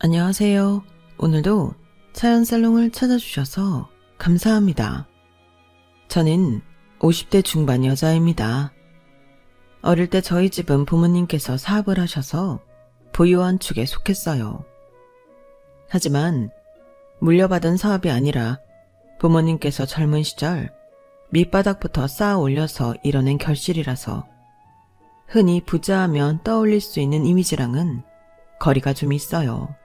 안녕하세요. 오늘도 사연살롱을 찾아주셔서 감사합니다. 저는 50대 중반 여자입니다. 어릴 때 저희 집은 부모님께서 사업을 하셔서 보유한 축에 속했어요. 하지만 물려받은 사업이 아니라 부모님께서 젊은 시절 밑바닥부터 쌓아 올려서 이뤄낸 결실이라서 흔히 부자하면 떠올릴 수 있는 이미지랑은 거리가 좀 있어요.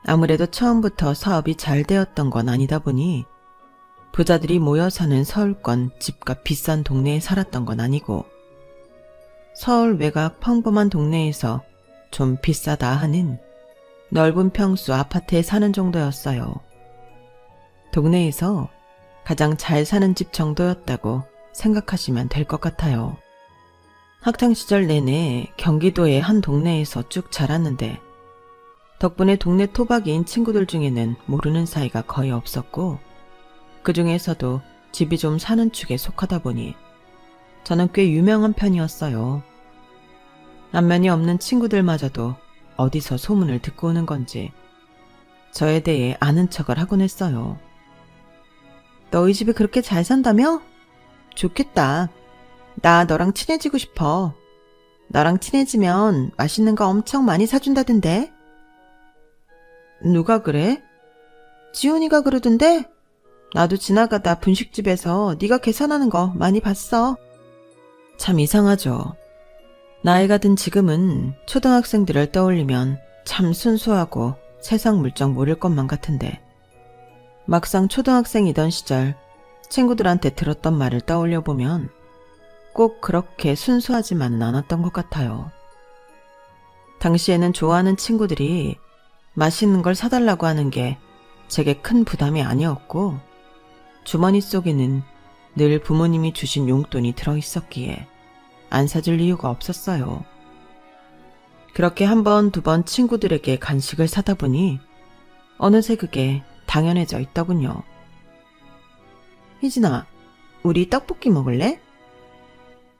아무래도 처음부터 사업이 잘 되었던 건 아니다 보니 부자들이 모여 사는 서울권 집값 비싼 동네에 살았던 건 아니고 서울 외곽 평범한 동네에서 좀 비싸다 하는 넓은 평수 아파트에 사는 정도였어요. 동네에서 가장 잘 사는 집 정도였다고 생각하시면 될 것 같아요. 학창시절 내내 경기도의 한 동네에서 쭉 자랐는데 덕분에 동네 토박이인 친구들 중에는 모르는 사이가 거의 없었고 그 중에서도 집이 좀 사는 축에 속하다 보니 저는 꽤 유명한 편이었어요. 안면이 없는 친구들마저도 어디서 소문을 듣고 오는 건지 저에 대해 아는 척을 하곤 했어요. 너희 집이 그렇게 잘 산다며? 좋겠다. 나 너랑 친해지고 싶어. 너랑 친해지면 맛있는 거 엄청 많이 사준다던데? 누가 그래? 지훈이가 그러던데? 나도 지나가다 분식집에서 네가 계산하는 거 많이 봤어. 참 이상하죠. 나이가 든 지금은 초등학생들을 떠올리면 참 순수하고 세상 물정 모를 것만 같은데 막상 초등학생이던 시절 친구들한테 들었던 말을 떠올려보면 꼭 그렇게 순수하지만은 않았던 것 같아요. 당시에는 좋아하는 친구들이 맛있는 걸 사달라고 하는 게 제게 큰 부담이 아니었고 주머니 속에는 늘 부모님이 주신 용돈이 들어있었기에 안 사줄 이유가 없었어요. 그렇게 한 번, 두 번 친구들에게 간식을 사다 보니 어느새 그게 당연해져 있더군요. 희진아, 우리 떡볶이 먹을래?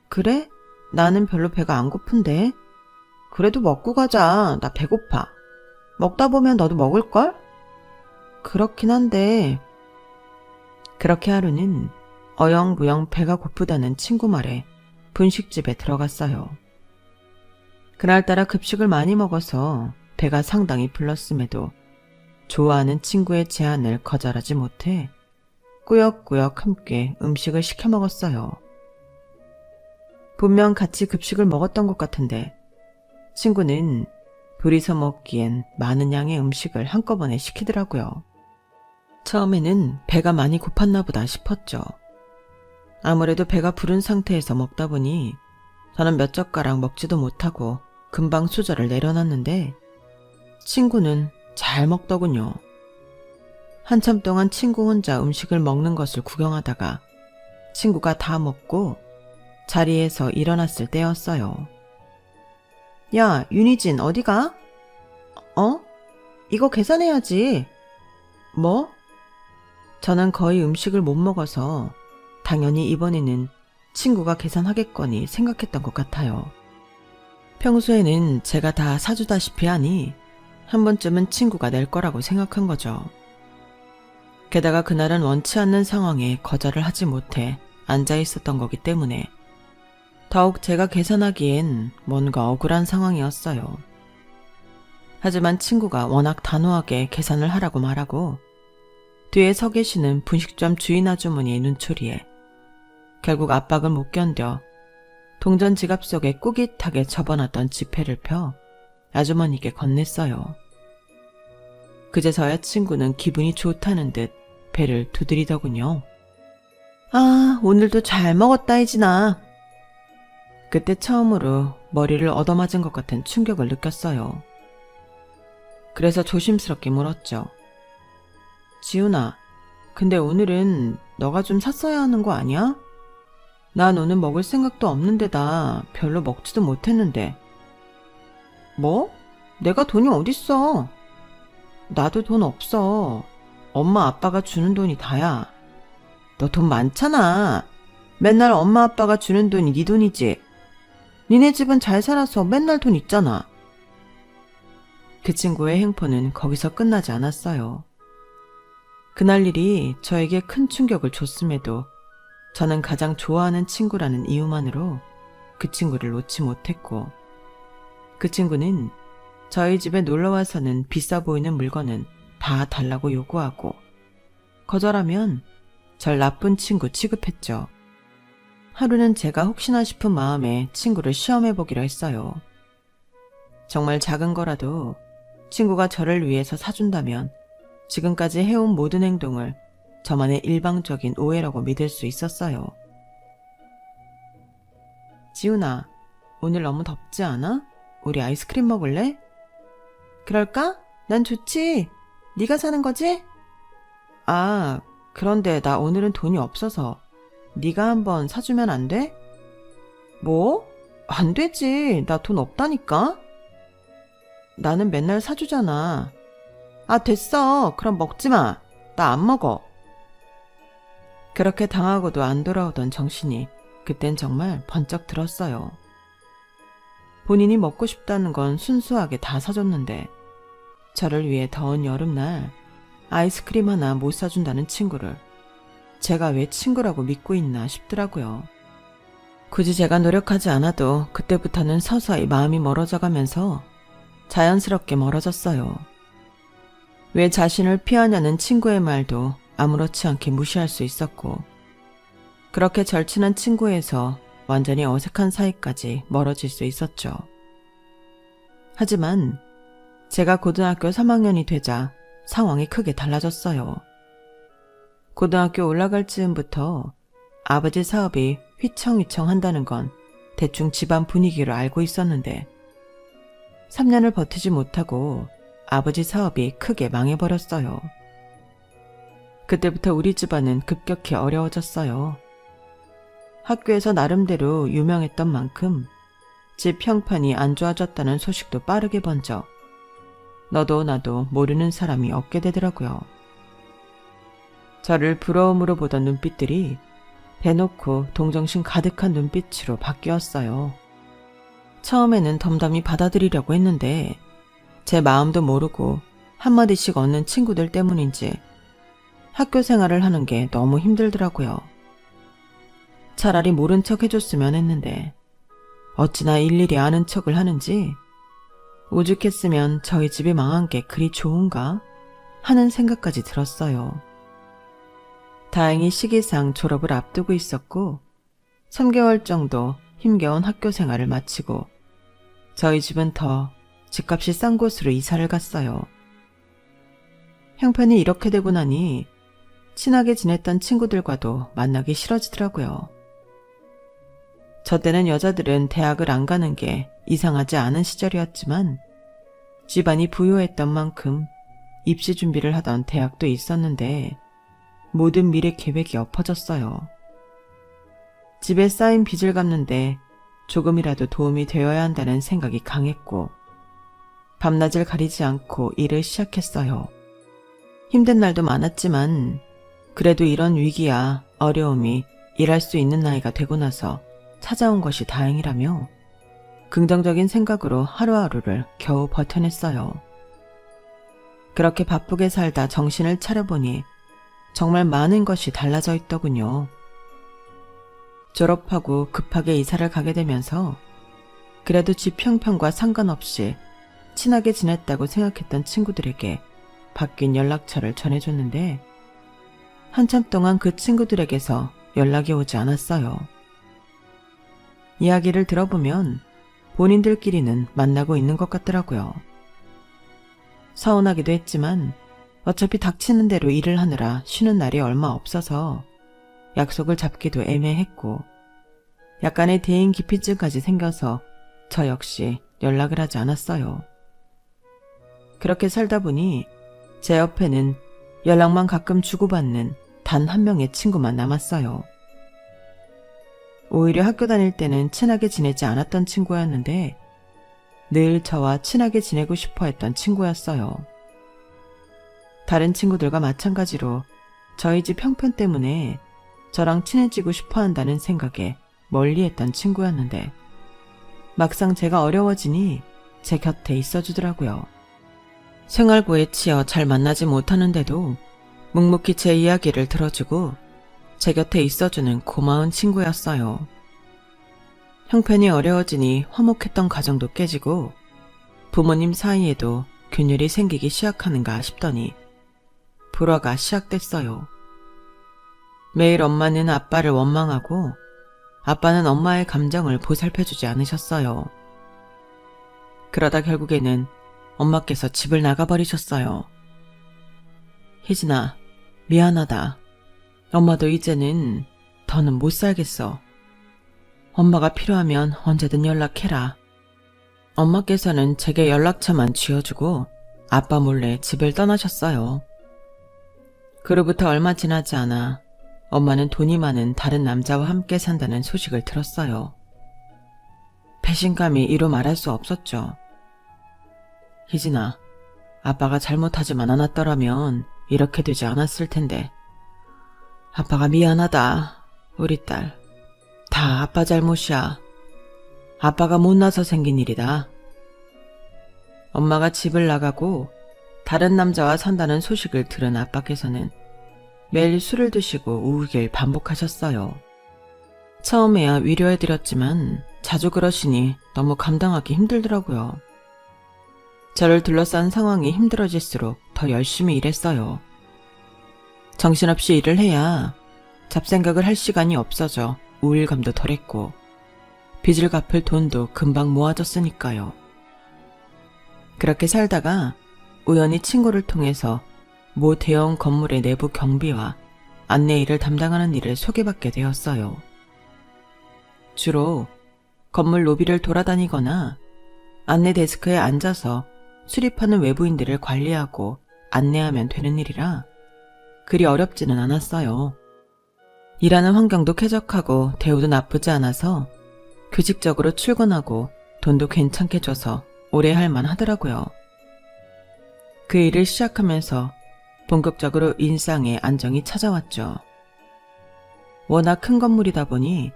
그래? 나는 별로 배가 안 고픈데. 그래도 먹고 가자. 나 배고파. 먹다 보면 너도 먹을걸? 그렇긴 한데. 그렇게 하루는 어영부영 배가 고프다는 친구 말에 분식집에 들어갔어요. 그날따라 급식을 많이 먹어서 배가 상당히 불렀음에도 좋아하는 친구의 제안을 거절하지 못해 꾸역꾸역 함께 음식을 시켜 먹었어요. 분명 같이 급식을 먹었던 것 같은데 친구는 둘이서 먹기엔 많은 양의 음식을 한꺼번에 시키더라고요. 처음에는 배가 많이 고팠나 보다 싶었죠. 아무래도 배가 부른 상태에서 먹다 보니 저는 몇 젓가락 먹지도 못하고 금방 수저를 내려놨는데 친구는 잘 먹더군요. 한참 동안 친구 혼자 음식을 먹는 것을 구경하다가 친구가 다 먹고 자리에서 일어났을 때였어요. 야, 윤희진 어디가? 어? 이거 계산해야지. 뭐? 저는 거의 음식을 못 먹어서 당연히 이번에는 친구가 계산하겠거니 생각했던 것 같아요. 평소에는 제가 다 사주다시피 하니 한 번쯤은 친구가 낼 거라고 생각한 거죠. 게다가 그날은 원치 않는 상황에 거절을 하지 못해 앉아 있었던 거기 때문에 더욱 제가 계산하기엔 뭔가 억울한 상황이었어요. 하지만 친구가 워낙 단호하게 계산을 하라고 말하고 뒤에 서 계시는 분식점 주인 아주머니의 눈초리에 결국 압박을 못 견뎌 동전 지갑 속에 꾸깃하게 접어놨던 지폐를 펴 아주머니께 건넸어요. 그제서야 친구는 기분이 좋다는 듯 배를 두드리더군요. 아, 오늘도 잘 먹었다 희진아. 그때 처음으로 머리를 얻어맞은 것 같은 충격을 느꼈어요. 그래서 조심스럽게 물었죠. 지훈아, 근데 오늘은 너가 좀 샀어야 하는 거 아니야? 난 오늘 먹을 생각도 없는데다 별로 먹지도 못했는데. 뭐? 내가 돈이 어딨어? 나도 돈 없어. 엄마 아빠가 주는 돈이 다야. 너 돈 많잖아. 맨날 엄마 아빠가 주는 돈이 네 돈이지. 니네 집은 잘 살아서 맨날 돈 있잖아. 그 친구의 행포는 거기서 끝나지 않았어요. 그날 일이 저에게 큰 충격을 줬음에도 저는 가장 좋아하는 친구라는 이유만으로 그 친구를 놓지 못했고, 그 친구는 저희 집에 놀러와서는 비싸 보이는 물건은 다 달라고 요구하고, 거절하면 절 나쁜 친구 취급했죠. 하루는 제가 혹시나 싶은 마음에 친구를 시험해보기로 했어요. 정말 작은 거라도 친구가 저를 위해서 사준다면 지금까지 해온 모든 행동을 저만의 일방적인 오해라고 믿을 수 있었어요. 지훈아, 오늘 너무 덥지 않아? 우리 아이스크림 먹을래? 그럴까? 난 좋지. 네가 사는 거지? 아, 그런데 나 오늘은 돈이 없어서 네가 한번 사주면 안 돼? 뭐? 안 되지. 나 돈 없다니까? 나는 맨날 사주잖아. 아, 됐어. 그럼 먹지 마. 나 안 먹어. 그렇게 당하고도 안 돌아오던 정신이 그땐 정말 번쩍 들었어요. 본인이 먹고 싶다는 건 순수하게 다 사줬는데 저를 위해 더운 여름날 아이스크림 하나 못 사준다는 친구를 제가 왜 친구라고 믿고 있나 싶더라고요. 굳이 제가 노력하지 않아도 그때부터는 서서히 마음이 멀어져 가면서 자연스럽게 멀어졌어요. 왜 자신을 피하냐는 친구의 말도 아무렇지 않게 무시할 수 있었고, 그렇게 절친한 친구에서 완전히 어색한 사이까지 멀어질 수 있었죠. 하지만 제가 고등학교 3학년이 되자 상황이 크게 달라졌어요. 고등학교 올라갈 즈음부터 아버지 사업이 휘청휘청 한다는 건 대충 집안 분위기로 알고 있었는데 3년을 버티지 못하고 아버지 사업이 크게 망해버렸어요. 그때부터 우리 집안은 급격히 어려워졌어요. 학교에서 나름대로 유명했던 만큼 집 형편이 안 좋아졌다는 소식도 빠르게 번져 너도 나도 모르는 사람이 없게 되더라고요. 저를 부러움으로 보던 눈빛들이 대놓고 동정심 가득한 눈빛으로 바뀌었어요. 처음에는 덤덤히 받아들이려고 했는데 제 마음도 모르고 한마디씩 얻는 친구들 때문인지 학교 생활을 하는 게 너무 힘들더라고요. 차라리 모른 척 해줬으면 했는데 어찌나 일일이 아는 척을 하는지 오죽했으면 저희 집이 망한 게 그리 좋은가 하는 생각까지 들었어요. 다행히 시기상 졸업을 앞두고 있었고 3개월 정도 힘겨운 학교 생활을 마치고 저희 집은 더 집값이 싼 곳으로 이사를 갔어요. 형편이 이렇게 되고 나니 친하게 지냈던 친구들과도 만나기 싫어지더라고요. 저 때는 여자들은 대학을 안 가는 게 이상하지 않은 시절이었지만 집안이 부유했던 만큼 입시 준비를 하던 대학도 있었는데 모든 미래 계획이 엎어졌어요. 집에 쌓인 빚을 갚는데 조금이라도 도움이 되어야 한다는 생각이 강했고 밤낮을 가리지 않고 일을 시작했어요. 힘든 날도 많았지만 그래도 이런 위기야 어려움이 일할 수 있는 나이가 되고 나서 찾아온 것이 다행이라며 긍정적인 생각으로 하루하루를 겨우 버텨냈어요. 그렇게 바쁘게 살다 정신을 차려보니 정말 많은 것이 달라져 있더군요. 졸업하고 급하게 이사를 가게 되면서 그래도 집 형편과 상관없이 친하게 지냈다고 생각했던 친구들에게 바뀐 연락처를 전해줬는데 한참 동안 그 친구들에게서 연락이 오지 않았어요. 이야기를 들어보면 본인들끼리는 만나고 있는 것 같더라고요. 서운하기도 했지만 어차피 닥치는 대로 일을 하느라 쉬는 날이 얼마 없어서 약속을 잡기도 애매했고 약간의 대인 기피증까지 생겨서 저 역시 연락을 하지 않았어요. 그렇게 살다 보니 제 옆에는 연락만 가끔 주고받는 단 한 명의 친구만 남았어요. 오히려 학교 다닐 때는 친하게 지내지 않았던 친구였는데 늘 저와 친하게 지내고 싶어 했던 친구였어요. 다른 친구들과 마찬가지로 저희 집 형편 때문에 저랑 친해지고 싶어 한다는 생각에 멀리했던 친구였는데 막상 제가 어려워지니 제 곁에 있어주더라고요. 생활고에 치여 잘 만나지 못하는데도 묵묵히 제 이야기를 들어주고 제 곁에 있어주는 고마운 친구였어요. 형편이 어려워지니 화목했던 가정도 깨지고 부모님 사이에도 균열이 생기기 시작하는가 싶더니 불화가 시작됐어요. 매일 엄마는 아빠를 원망하고 아빠는 엄마의 감정을 보살펴주지 않으셨어요. 그러다 결국에는 엄마께서 집을 나가버리셨어요. 희진아, 미안하다. 엄마도 이제는 더는 못 살겠어. 엄마가 필요하면 언제든 연락해라. 엄마께서는 제게 연락처만 쥐어주고 아빠 몰래 집을 떠나셨어요. 그로부터 얼마 지나지 않아 엄마는 돈이 많은 다른 남자와 함께 산다는 소식을 들었어요. 배신감이 이루 말할 수 없었죠. 희진아, 아빠가 잘못하지만 않았더라면 이렇게 되지 않았을 텐데. 아빠가 미안하다, 우리 딸. 다 아빠 잘못이야. 아빠가 못나서 생긴 일이다. 엄마가 집을 나가고 다른 남자와 산다는 소식을 들은 아빠께서는 매일 술을 드시고 우길 반복하셨어요. 처음에야 위로해드렸지만 자주 그러시니 너무 감당하기 힘들더라고요. 저를 둘러싼 상황이 힘들어질수록 더 열심히 일했어요. 정신없이 일을 해야 잡생각을 할 시간이 없어져 우울감도 덜했고 빚을 갚을 돈도 금방 모아졌으니까요. 그렇게 살다가 우연히 친구를 통해서 모 대형 건물의 내부 경비와 안내 일을 담당하는 일을 소개받게 되었어요. 주로 건물 로비를 돌아다니거나 안내 데스크에 앉아서 출입하는 외부인들을 관리하고 안내하면 되는 일이라 그리 어렵지는 않았어요. 일하는 환경도 쾌적하고 대우도 나쁘지 않아서 규칙적으로 출근하고 돈도 괜찮게 줘서 오래 할 만하더라고요. 그 일을 시작하면서 본격적으로 인상에 안정이 찾아왔죠. 워낙 큰 건물이다 보니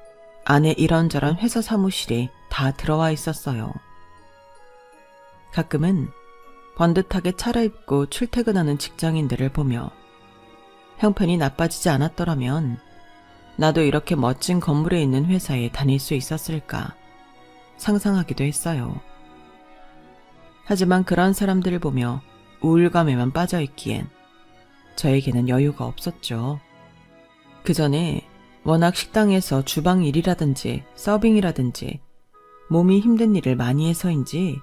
안에 이런저런 회사 사무실이 다 들어와 있었어요. 가끔은 번듯하게 차려입고 출퇴근하는 직장인들을 보며 형편이 나빠지지 않았더라면 나도 이렇게 멋진 건물에 있는 회사에 다닐 수 있었을까 상상하기도 했어요. 하지만 그런 사람들을 보며 우울감에만 빠져있기엔 저에게는 여유가 없었죠. 그 전에 워낙 식당에서 주방 일이라든지 서빙이라든지 몸이 힘든 일을 많이 해서인지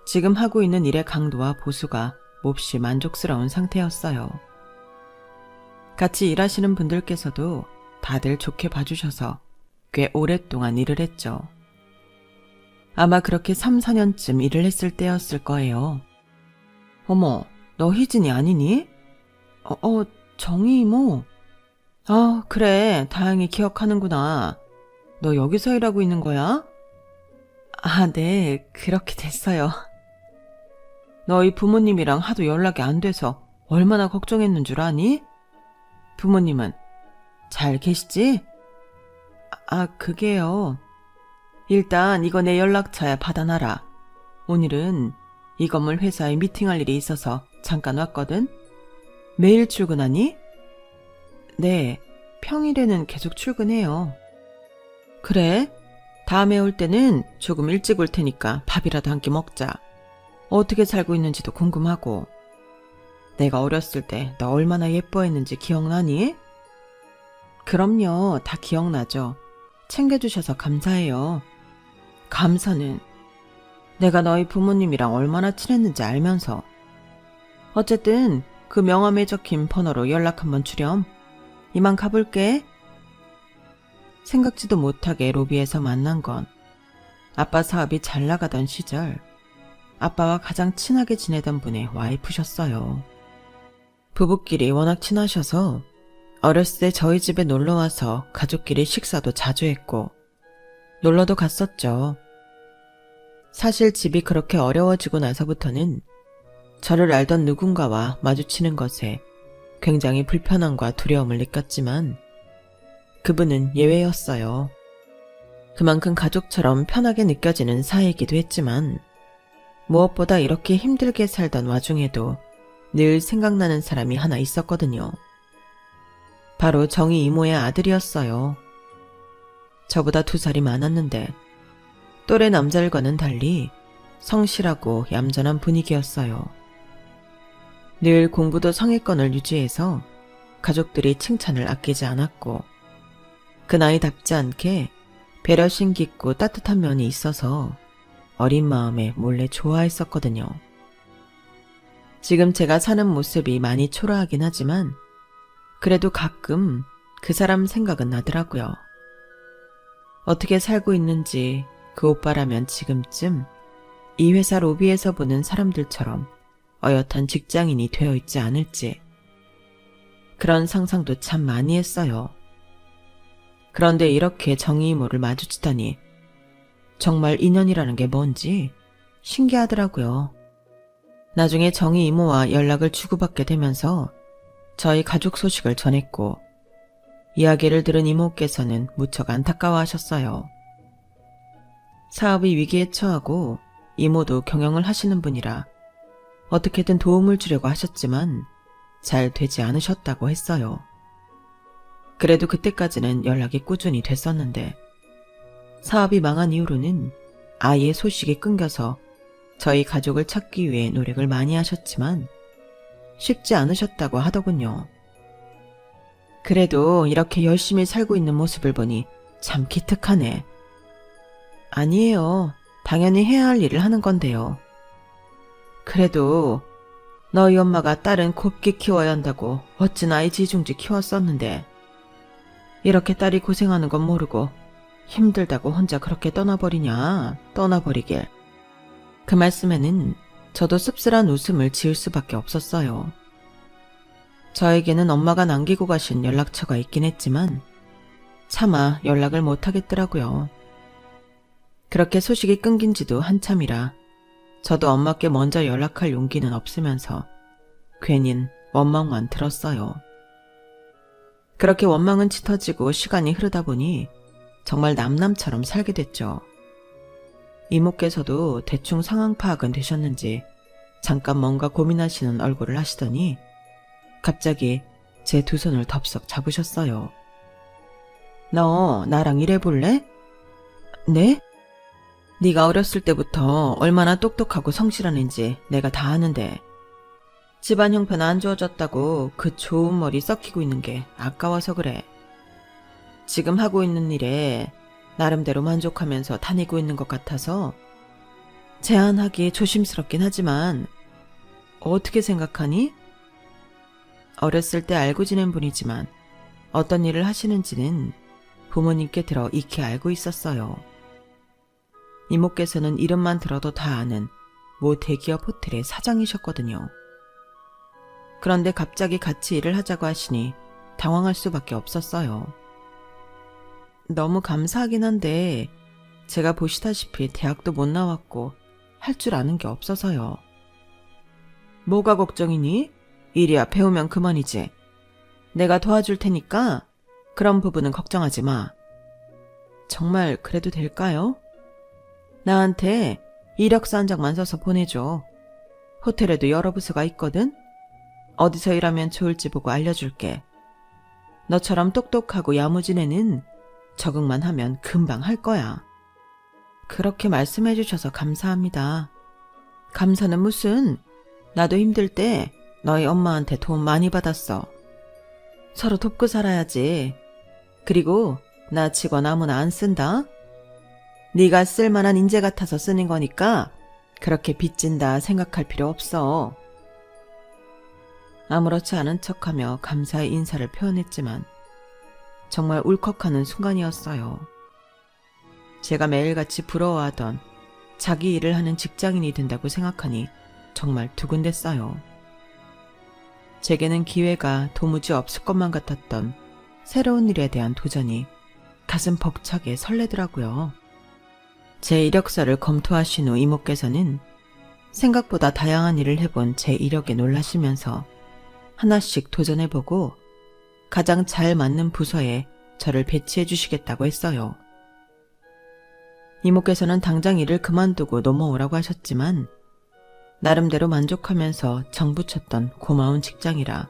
지금 하고 있는 일의 강도와 보수가 몹시 만족스러운 상태였어요. 같이 일하시는 분들께서도 다들 좋게 봐주셔서 꽤 오랫동안 일을 했죠. 아마 그렇게 3, 4년쯤 일을 했을 때였을 거예요. 어머, 너 희진이 아니니? 정희 이모. 아, 그래. 다행히 기억하는구나. 너 여기서 일하고 있는 거야? 아, 네. 그렇게 됐어요. 너희 부모님이랑 하도 연락이 안 돼서 얼마나 걱정했는 줄 아니? 부모님은 잘 계시지? 아, 그게요. 일단 이거 내 연락처에 받아놔라. 오늘은 이 건물 회사에 미팅할 일이 있어서 잠깐 왔거든? 매일 출근하니? 네, 평일에는 계속 출근해요. 그래? 다음에 올 때는 조금 일찍 올 테니까 밥이라도 한 끼 먹자. 어떻게 살고 있는지도 궁금하고. 내가 어렸을 때 너 얼마나 예뻐했는지 기억나니? 그럼요, 다 기억나죠. 챙겨주셔서 감사해요. 감사는 내가 너희 부모님이랑 얼마나 친했는지 알면서. 어쨌든 그 명함에 적힌 번호로 연락 한번 주렴. 이만 가볼게. 생각지도 못하게 로비에서 만난 건 아빠 사업이 잘 나가던 시절 아빠와 가장 친하게 지내던 분의 와이프셨어요. 부부끼리 워낙 친하셔서 어렸을 때 저희 집에 놀러와서 가족끼리 식사도 자주 했고 놀러도 갔었죠. 사실 집이 그렇게 어려워지고 나서부터는 저를 알던 누군가와 마주치는 것에 굉장히 불편함과 두려움을 느꼈지만 그분은 예외였어요. 그만큼 가족처럼 편하게 느껴지는 사이이기도 했지만 무엇보다 이렇게 힘들게 살던 와중에도 늘 생각나는 사람이 하나 있었거든요. 바로 정희 이모의 아들이었어요. 저보다 2살이 많았는데 또래 남자들과는 달리 성실하고 얌전한 분위기였어요. 늘 공부도 상위권을 유지해서 가족들이 칭찬을 아끼지 않았고 그 나이답지 않게 배려심 깊고 따뜻한 면이 있어서 어린 마음에 몰래 좋아했었거든요. 지금 제가 사는 모습이 많이 초라하긴 하지만 그래도 가끔 그 사람 생각은 나더라고요. 어떻게 살고 있는지 그 오빠라면 지금쯤 이 회사 로비에서 보는 사람들처럼 어엿한 직장인이 되어 있지 않을지 그런 상상도 참 많이 했어요. 그런데 이렇게 정희 이모를 마주치다니 정말 인연이라는 게 뭔지 신기하더라고요. 나중에 정희 이모와 연락을 주고받게 되면서 저희 가족 소식을 전했고 이야기를 들은 이모께서는 무척 안타까워하셨어요. 사업이 위기에 처하고 이모도 경영을 하시는 분이라 어떻게든 도움을 주려고 하셨지만 잘 되지 않으셨다고 했어요. 그래도 그때까지는 연락이 꾸준히 됐었는데 사업이 망한 이후로는 아예 소식이 끊겨서 저희 가족을 찾기 위해 노력을 많이 하셨지만 쉽지 않으셨다고 하더군요. 그래도 이렇게 열심히 살고 있는 모습을 보니 참 기특하네. 아니에요. 당연히 해야 할 일을 하는 건데요. 그래도 너희 엄마가 딸은 곱게 키워야 한다고 어찌나 애지중지 키웠었는데 이렇게 딸이 고생하는 건 모르고 힘들다고 혼자 그렇게 떠나버리냐, 떠나버리길. 그 말씀에는 저도 씁쓸한 웃음을 지을 수밖에 없었어요. 저에게는 엄마가 남기고 가신 연락처가 있긴 했지만 차마 연락을 못 하겠더라고요. 그렇게 소식이 끊긴 지도 한참이라 저도 엄마께 먼저 연락할 용기는 없으면서 괜히 원망만 들었어요. 그렇게 원망은 짙어지고 시간이 흐르다 보니 정말 남남처럼 살게 됐죠. 이모께서도 대충 상황 파악은 되셨는지 잠깐 뭔가 고민하시는 얼굴을 하시더니 갑자기 제 2손을 덥석 잡으셨어요. 너 나랑 일해볼래? 네? 네가 어렸을 때부터 얼마나 똑똑하고 성실한 앤지 내가 다 아는데 집안 형편 안 좋아졌다고 그 좋은 머리 썩히고 있는 게 아까워서 그래. 지금 하고 있는 일에 나름대로 만족하면서 다니고 있는 것 같아서 제안하기 조심스럽긴 하지만 어떻게 생각하니? 어렸을 때 알고 지낸 분이지만 어떤 일을 하시는지는 부모님께 들어 익히 알고 있었어요. 이모께서는 이름만 들어도 다 아는 모 대기업 호텔의 사장이셨거든요. 그런데 갑자기 같이 일을 하자고 하시니 당황할 수밖에 없었어요. 너무 감사하긴 한데 제가 보시다시피 대학도 못 나왔고 할 줄 아는 게 없어서요. 뭐가 걱정이니? 일이야 배우면 그만이지. 내가 도와줄 테니까 그런 부분은 걱정하지 마. 정말 그래도 될까요? 나한테 이력서 한 장만 써서 보내줘. 호텔에도 여러 부서가 있거든. 어디서 일하면 좋을지 보고 알려줄게. 너처럼 똑똑하고 야무진 애는 적응만 하면 금방 할 거야. 그렇게 말씀해 주셔서 감사합니다. 감사는 무슨, 나도 힘들 때 너희 엄마한테 도움 많이 받았어. 서로 돕고 살아야지. 그리고 나 직원 아무나 안 쓴다. 네가 쓸만한 인재 같아서 쓰는 거니까 그렇게 빚진다 생각할 필요 없어. 아무렇지 않은 척하며 감사의 인사를 표현했지만 정말 울컥하는 순간이었어요. 제가 매일같이 부러워하던 자기 일을 하는 직장인이 된다고 생각하니 정말 두근댔어요. 제게는 기회가 도무지 없을 것만 같았던 새로운 일에 대한 도전이 가슴 벅차게 설레더라고요. 제 이력서를 검토하신 후 이모께서는 생각보다 다양한 일을 해본 제 이력에 놀라시면서 하나씩 도전해보고 가장 잘 맞는 부서에 저를 배치해 주시겠다고 했어요. 이모께서는 당장 일을 그만두고 넘어오라고 하셨지만 나름대로 만족하면서 정붙였던 고마운 직장이라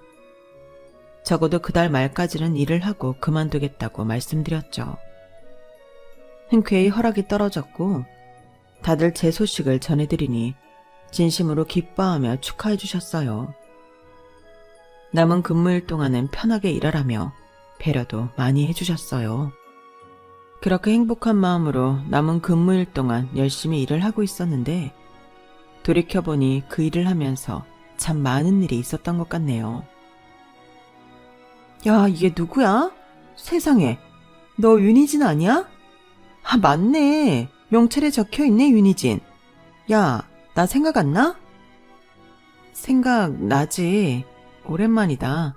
적어도 그달 말까지는 일을 하고 그만두겠다고 말씀드렸죠. 흔쾌히 허락이 떨어졌고 다들 제 소식을 전해드리니 진심으로 기뻐하며 축하해 주셨어요. 남은 근무일 동안은 편하게 일하라며 배려도 많이 해주셨어요. 그렇게 행복한 마음으로 남은 근무일 동안 열심히 일을 하고 있었는데 돌이켜보니 그 일을 하면서 참 많은 일이 있었던 것 같네요. 야, 이게 누구야? 세상에, 너 윤희진 아니야? 아, 맞네. 명찰에 적혀있네, 윤희진. 야, 나 생각 안 나? 생각나지. 오랜만이다.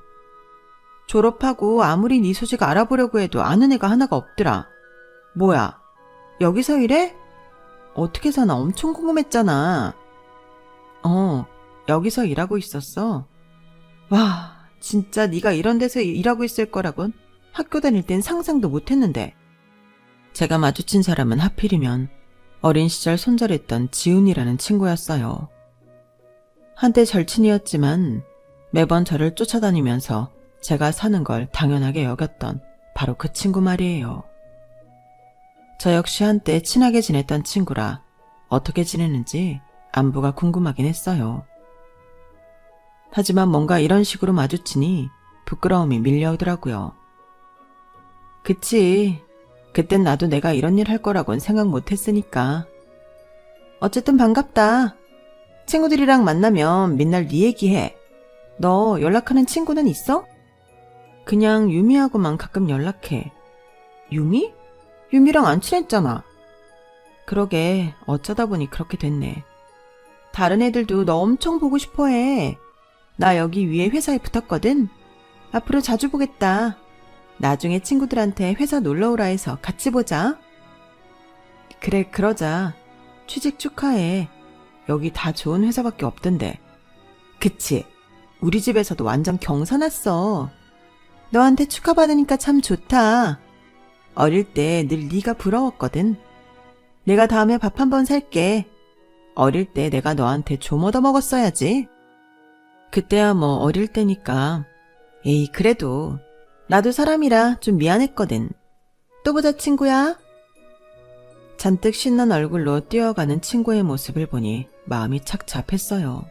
졸업하고 아무리 네 소식 알아보려고 해도 아는 애가 하나가 없더라. 뭐야, 여기서 일해? 어떻게 사나 엄청 궁금했잖아. 여기서 일하고 있었어. 와, 진짜 네가 이런 데서 일하고 있을 거라곤 학교 다닐 땐 상상도 못했는데. 제가 마주친 사람은 하필이면 어린 시절 손절했던 지훈이라는 친구였어요. 한때 절친이었지만 매번 저를 쫓아다니면서 제가 사는 걸 당연하게 여겼던 바로 그 친구 말이에요. 저 역시 한때 친하게 지냈던 친구라 어떻게 지내는지 안부가 궁금하긴 했어요. 하지만 뭔가 이런 식으로 마주치니 부끄러움이 밀려오더라고요. 그치, 그땐 나도 내가 이런 일 할 거라고는 생각 못했으니까. 어쨌든 반갑다. 친구들이랑 만나면 맨날 네 얘기해. 너 연락하는 친구는 있어? 그냥 유미하고만 가끔 연락해. 유미? 유미랑 안 친했잖아. 그러게, 어쩌다 보니 그렇게 됐네. 다른 애들도 너 엄청 보고 싶어해. 나 여기 위에 회사에 붙었거든. 앞으로 자주 보겠다. 나중에 친구들한테 회사 놀러오라 해서 같이 보자. 그래, 그러자. 취직 축하해. 여기 다 좋은 회사밖에 없던데. 그치? 우리 집에서도 완전 경사났어. 너한테 축하받으니까 참 좋다. 어릴 때 늘 네가 부러웠거든. 내가 다음에 밥 한번 살게. 어릴 때 내가 너한테 좀 얻어먹었어야지. 그때야 뭐 어릴 때니까. 에이, 그래도 나도 사람이라 좀 미안했거든. 또 보자, 친구야. 잔뜩 신난 얼굴로 뛰어가는 친구의 모습을 보니 마음이 착잡했어요.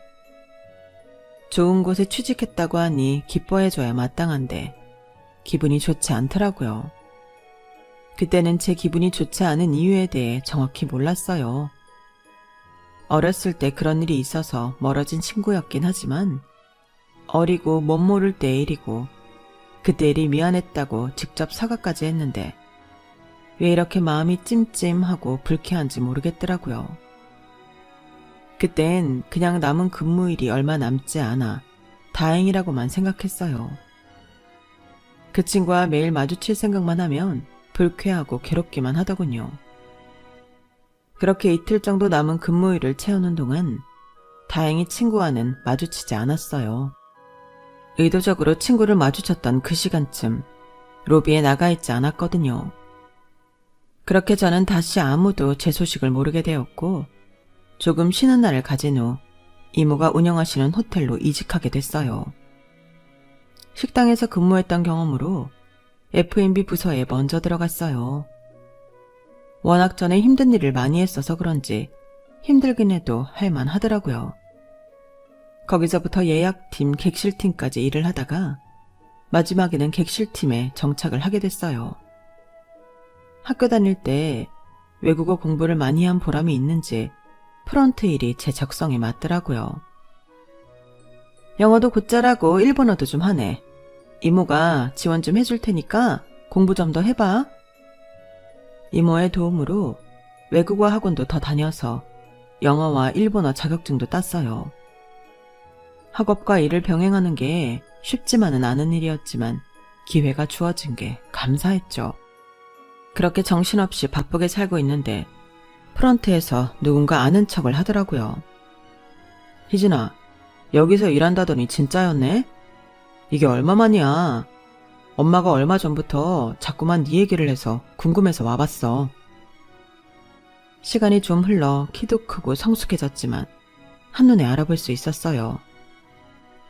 좋은 곳에 취직했다고 하니 기뻐해줘야 마땅한데 기분이 좋지 않더라고요. 그때는 제 기분이 좋지 않은 이유에 대해 정확히 몰랐어요. 어렸을 때 그런 일이 있어서 멀어진 친구였긴 하지만 어리고 못 모를 때의 일이고 그때 일이 미안했다고 직접 사과까지 했는데 왜 이렇게 마음이 찜찜하고 불쾌한지 모르겠더라고요. 그땐 그냥 남은 근무일이 얼마 남지 않아 다행이라고만 생각했어요. 그 친구와 매일 마주칠 생각만 하면 불쾌하고 괴롭기만 하더군요. 그렇게 이틀 정도 남은 근무일을 채우는 동안 다행히 친구와는 마주치지 않았어요. 의도적으로 친구를 마주쳤던 그 시간쯤 로비에 나가 있지 않았거든요. 그렇게 저는 다시 아무도 제 소식을 모르게 되었고 조금 쉬는 날을 가진 후 이모가 운영하시는 호텔로 이직하게 됐어요. 식당에서 근무했던 경험으로 F&B 부서에 먼저 들어갔어요. 워낙 전에 힘든 일을 많이 했어서 그런지 힘들긴 해도 할만하더라고요. 거기서부터 예약팀, 객실팀까지 일을 하다가 마지막에는 객실팀에 정착을 하게 됐어요. 학교 다닐 때 외국어 공부를 많이 한 보람이 있는지 프런트 일이 제 적성에 맞더라고요. 영어도 곧잘하고 일본어도 좀 하네. 이모가 지원 좀 해줄 테니까 공부 좀 더 해봐. 이모의 도움으로 외국어 학원도 더 다녀서 영어와 일본어 자격증도 땄어요. 학업과 일을 병행하는 게 쉽지만은 않은 일이었지만 기회가 주어진 게 감사했죠. 그렇게 정신없이 바쁘게 살고 있는데 프런트에서 누군가 아는 척을 하더라고요. 희진아, 여기서 일한다더니 진짜였네? 이게 얼마만이야? 엄마가 얼마 전부터 자꾸만 네 얘기를 해서 궁금해서 와봤어. 시간이 좀 흘러 키도 크고 성숙해졌지만 한눈에 알아볼 수 있었어요.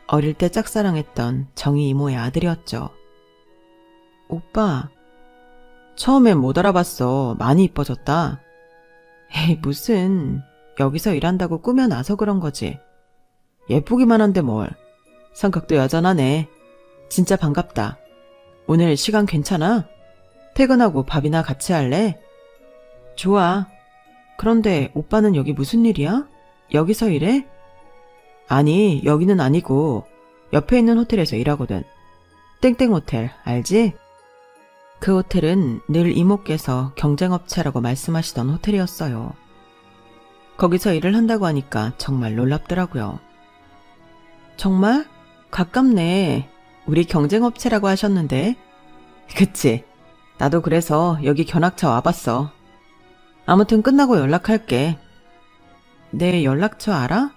어릴 때 짝사랑했던 정희 이모의 아들이었죠. 오빠, 처음엔 못 알아봤어. 많이 이뻐졌다. 에이, 무슨. 여기서 일한다고 꾸며놔서 그런 거지. 예쁘기만 한데 뭘. 성격도 여전하네. 진짜 반갑다. 오늘 시간 괜찮아? 퇴근하고 밥이나 같이 할래? 좋아. 그런데 오빠는 여기 무슨 일이야? 여기서 일해? 아니, 여기는 아니고 옆에 있는 호텔에서 일하거든. 땡땡 호텔, 알지? 그 호텔은 늘 이모께서 경쟁업체라고 말씀하시던 호텔이었어요. 거기서 일을 한다고 하니까 정말 놀랍더라고요. 정말? 가깝네. 우리 경쟁업체라고 하셨는데. 그치? 나도 그래서 여기 견학차 와봤어. 아무튼 끝나고 연락할게. 내 연락처 알아?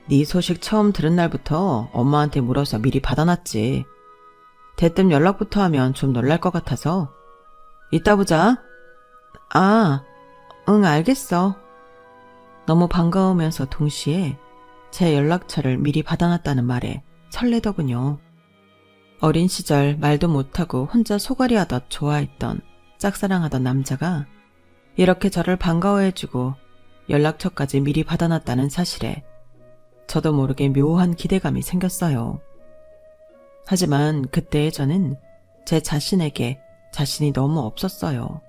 네 소식 처음 들은 날부터 엄마한테 물어서 미리 받아놨지. 대뜸 연락부터 하면 좀 놀랄 것 같아서. 이따 보자. 아, 응, 알겠어. 너무 반가우면서 동시에 제 연락처를 미리 받아놨다는 말에 설레더군요. 어린 시절 말도 못하고 혼자 소갈이하듯 좋아했던 짝사랑하던 남자가 이렇게 저를 반가워해주고 연락처까지 미리 받아놨다는 사실에 저도 모르게 묘한 기대감이 생겼어요. 하지만 그때의 저는 제 자신에게 자신이 너무 없었어요.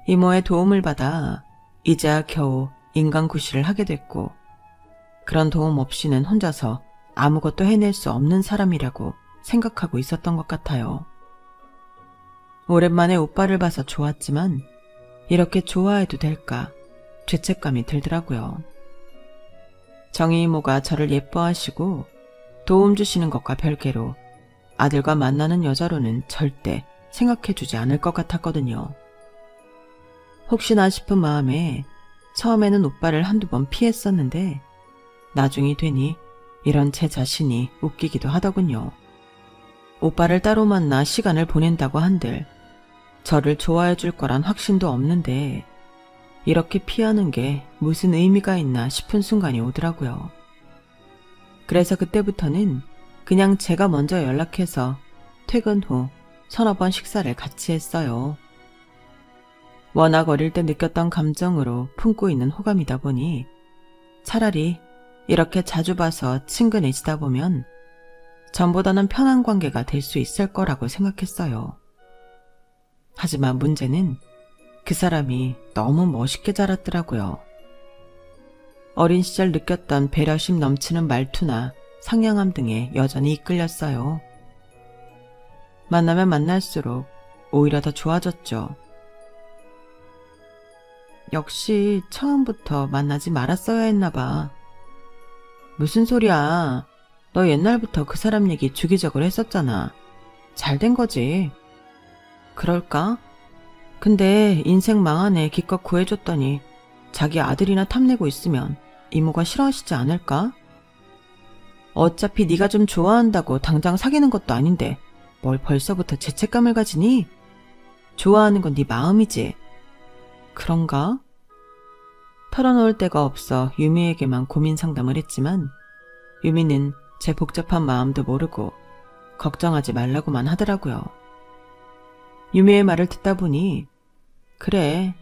이모의 도움을 받아 이제야 겨우 인간구실을 하게 됐고 그런 도움 없이는 혼자서 아무것도 해낼 수 없는 사람이라고 생각하고 있었던 것 같아요. 오랜만에 오빠를 봐서 좋았지만 이렇게 좋아해도 될까 죄책감이 들더라고요. 정희 이모가 저를 예뻐하시고 도움 주시는 것과 별개로 아들과 만나는 여자로는 절대 생각해주지 않을 것 같았거든요. 혹시나 싶은 마음에 처음에는 오빠를 한두 번 피했었는데 나중이 되니 이런 제 자신이 웃기기도 하더군요. 오빠를 따로 만나 시간을 보낸다고 한들 저를 좋아해 줄 거란 확신도 없는데 이렇게 피하는 게 무슨 의미가 있나 싶은 순간이 오더라고요. 그래서 그때부터는 그냥 제가 먼저 연락해서 퇴근 후 서너 번 식사를 같이 했어요. 워낙 어릴 때 느꼈던 감정으로 품고 있는 호감이다 보니 차라리 이렇게 자주 봐서 친근해지다 보면 전보다는 편한 관계가 될 수 있을 거라고 생각했어요. 하지만 문제는 그 사람이 너무 멋있게 자랐더라고요. 어린 시절 느꼈던 배려심 넘치는 말투나 상냥함 등에 여전히 이끌렸어요. 만나면 만날수록 오히려 더 좋아졌죠. 역시 처음부터 만나지 말았어야 했나 봐. 무슨 소리야. 너 옛날부터 그 사람 얘기 주기적으로 했었잖아. 잘된 거지. 그럴까? 근데 인생 망하네 기껏 구해줬더니 자기 아들이나 탐내고 있으면 이모가 싫어하시지 않을까? 어차피 네가 좀 좋아한다고 당장 사귀는 것도 아닌데 뭘 벌써부터 죄책감을 가지니? 좋아하는 건 네 마음이지. 그런가? 털어놓을 데가 없어 유미에게만 고민 상담을 했지만 유미는 제 복잡한 마음도 모르고 걱정하지 말라고만 하더라고요. 유미의 말을 듣다 보니 그래,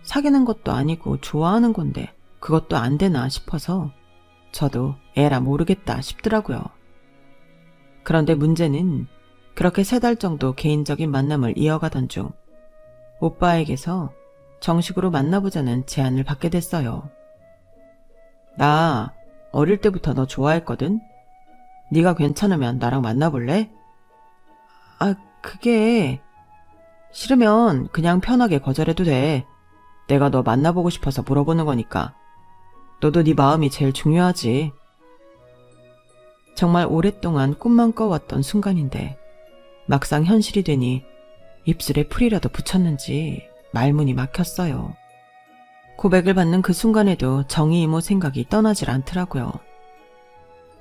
사귀는 것도 아니고 좋아하는 건데 그것도 안 되나 싶어서 저도 에라 모르겠다 싶더라고요. 그런데 문제는 그렇게 3달 정도 개인적인 만남을 이어가던 중 오빠에게서 정식으로 만나보자는 제안을 받게 됐어요. 나 어릴 때부터 너 좋아했거든? 네가 괜찮으면 나랑 만나볼래? 아, 그게... 싫으면 그냥 편하게 거절해도 돼. 내가 너 만나보고 싶어서 물어보는 거니까. 너도 네 마음이 제일 중요하지. 정말 오랫동안 꿈만 꿔왔던 순간인데 막상 현실이 되니 입술에 풀이라도 붙였는지 말문이 막혔어요. 고백을 받는 그 순간에도 정희 이모 생각이 떠나질 않더라고요.